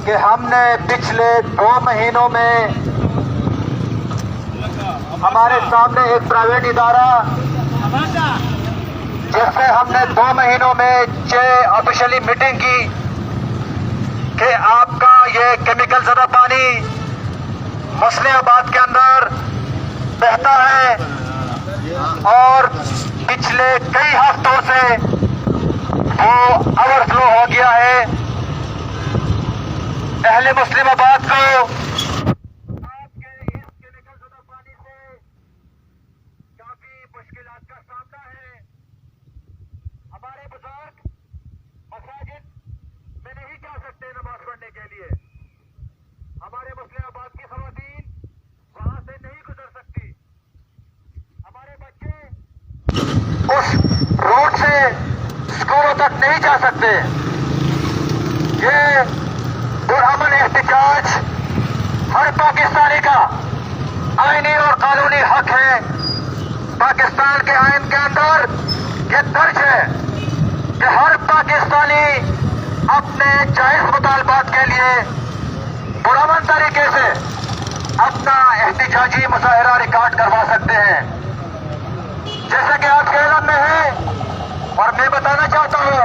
कि हमने पिछले 2 महीनों में हमारे सामने एक प्राइवेट इदारा जिससे हमने 2 महीनों में 6 ऑफिशियली मीटिंग की कि आपका ये केमिकल ज़दा पानी मुस्लिमाबाद के अंदर बहता है और पिछले कई हफ्तों से वो ओवरफ्लो हो गया है। अहले मुस्लिमाबाद को आपके इस केमिकल ज़दा पानी से काफी मुश्किलात का सामना है। हमारे बुजुर्ग मसाजिद में नहीं जा सकते नमाज पढ़ने के लिए। हमारे मुस्लिमाबाद की खवातीन वहां से नहीं गुजर सकती। हमारे बच्चे उस रोड से स्कूलों तक नहीं जा सकते। ये पुरअमन एहतिजाज हर पाकिस्तानी का आईनी और कानूनी हक है। पाकिस्तान के आइन के अंदर ये दर्ज है कि हर पाकिस्तानी अपने जायज मुतालबात के लिए पुरअमन तरीके से अपना एहतिजाजी मुजाहिरा रिकॉर्ड करवा सकते हैं। जैसा कि आपके इल्म में है और मैं बताना चाहता हूं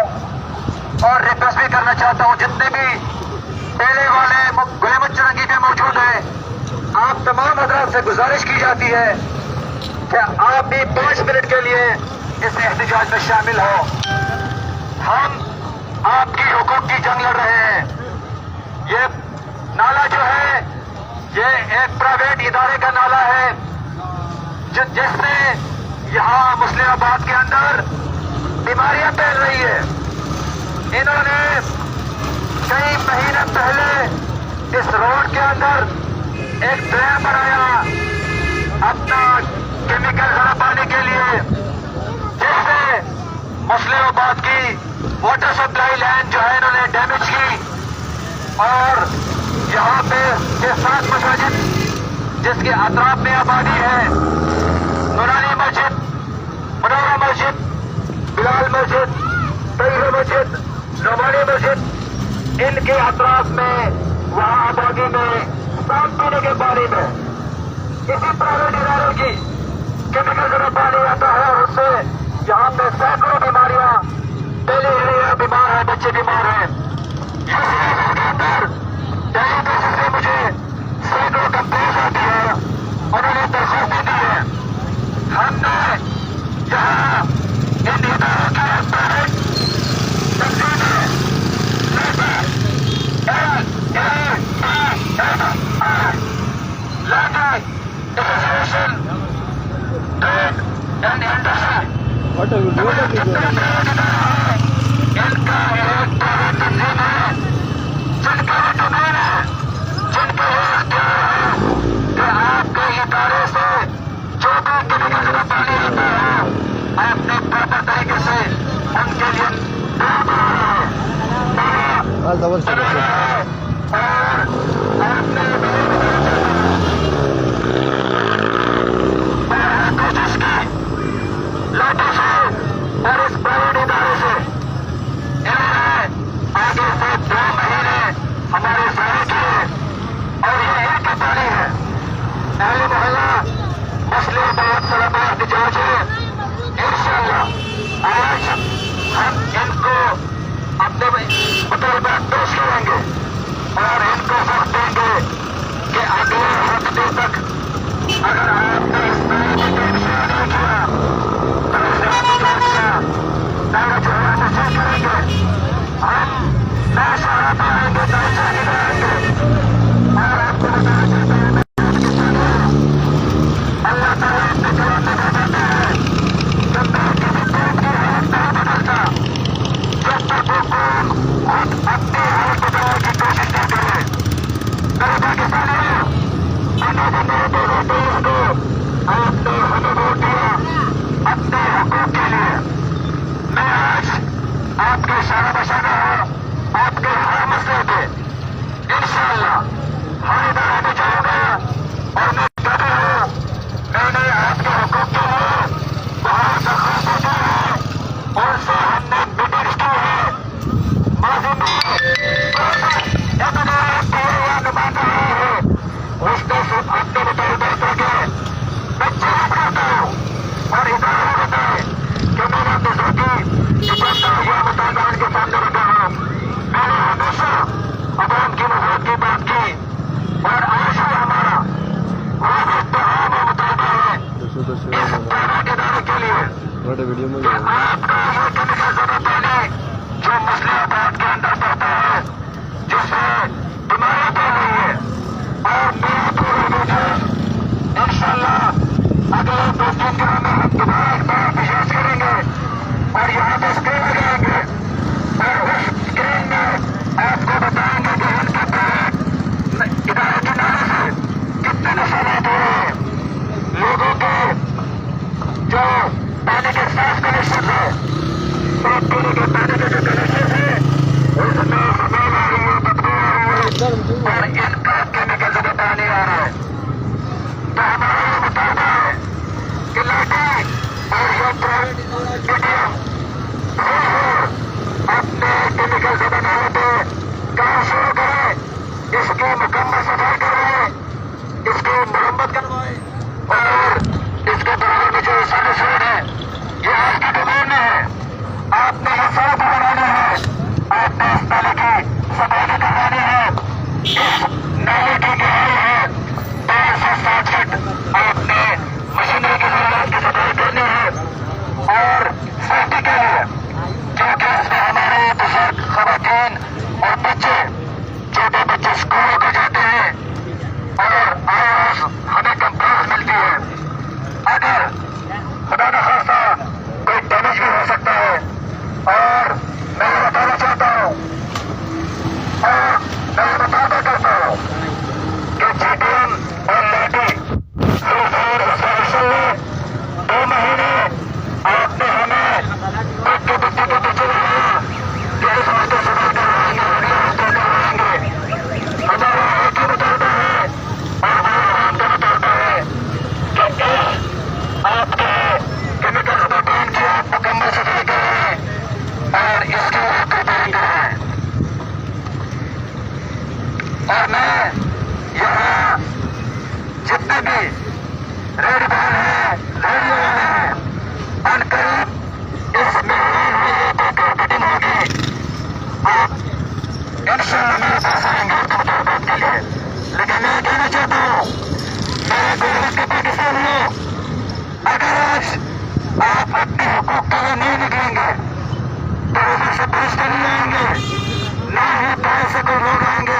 और रिक्वेस्ट भी करना चाहता हूं, जितने भी पहले वाले गुलाम चरंगी पे मौजूद हैं, आप तमाम हजरात से गुजारिश की जाती है कि आप भी 5 मिनट के लिए इस एहतिजाज में शामिल हो। हम आपकी हुकूक की जंग लड़ रहे हैं। ये नाला जो है ये एक प्राइवेट इदारे का नाला है जिससे यहाँ मुस्लिमाबाद के अंदर बीमारियां फैल रही है। इन्होंने कई महीने पहले इस रोड के अंदर एक ड्रेन बनाया अपना केमिकल ज़दा पानी के लिए, जिससे मुस्लिमाबाद की वाटर सप्लाई लाइन जो है इन्होंने डैमेज की और यहाँ पे ये 7 मसाजिद जिसके अतराफ में आबादी है, नूरानी मस्जिद, मनोरा मस्जिद, बिलाल मस्जिद, तैयबा मस्जिद, नमानी मस्जिद, इनके अतराफ में वहाँ आबादी में साफ पीने के पानी में किसी प्राइवेट इदारे की केमिकल ज़दा पानी आता है और उससे यहाँ पे सैकड़ों बीमारियां पहले बीमार है, बच्चे बीमार हैं। डेली बेसिस पे मुझे सैकड़ों कंप्लेंट आती है, उन्होंने दरखास्तें दी है। हमने यहाँ इन इदारों के private What are you doing? इनका एक तंजीम है जिनका डोमेन है, जिनका इख्तियार है कि आपके इदारे से जो भी केमिकल ज़दा पानी आता है अपने प्रॉपर तरीके से उनके लिए और इस प्राइवेट इदारे से इन्होंने आगे से 2 महीने हमारे जारी किए और ये इनके पानी है। अहले मोहल्ला मुस्लिमाबाद सलामा एहतिजाज है। इंशाअल्लाह आज हम इनको अपने मुतालबात पेश करेंगे और इनको वक्त देंगे कि अगले हफ्ते तक अगर आपने इस नारे में इंशाअल्लाह नहीं किया तो इसे एहतिजाज का दायरा जो है तस्वीर करेंगे। हम नए शहर बनाएंगे, नए जाने बनाएंगे और आपको बताना चाहते हैं अल्लाह ताला अपने कलाम में बताता है जब तक किसी कौम की हालत नहीं बदलता, जब तक वो कौम खुद अपनी हालत बदलने की कोशिश नहीं करे। मेरे पाकिस्तानियों, आपने नाले की गहराई है 260 फीट। आपने मशीनरी की जरूरत की सफाई करनी है और सेफ्टी के लिए, क्योंकि इसमें हमारे बुजुर्ग, खवातीन और बच्चे, छोटे बच्चे स्कूलों को जाते हैं और आज हमें कंप्लेंट मिलती है। अगर खुदा न खास्ता कोई डैमेज भी हो सकता है। और मैं ये बताना चाहता हूँ और मैं ये बताना करता हूँ कि जीटीएम और लाठी फिर एसोसिएशन ने 2 महीने आपने हमें बच्चे बच्चे के पीछे लगाया कि इस हफ्ते सुधार करवाएंगे, अगले हफ्ते करवाएंगे। हमारा एक ही बताता है और वो आराम का बताता है कि आपके केमिकल से बैन की आप मुकम्मल सफाई कर रहे हैं और इसकी आप प्रिपेयरिंग कर रहे हैं। और मैं यहाँ जितने भी रेड बॉल है, रेडियो वाले हैं, उन करीब इस मेहमान में ये मीटिंग होगी। आप इंशाअल्लाह मेरे पास आएंगे बात के लिए। लेकिन मैं कहना चाहता हूँ मेरे गौरव के पाकिस्तानियों, अगर आज आप अपने हुकूक के लिए नहीं निकलेंगे तो उधर से पैसे नहीं आएंगे, ना ही पैसे को लोग आएंगे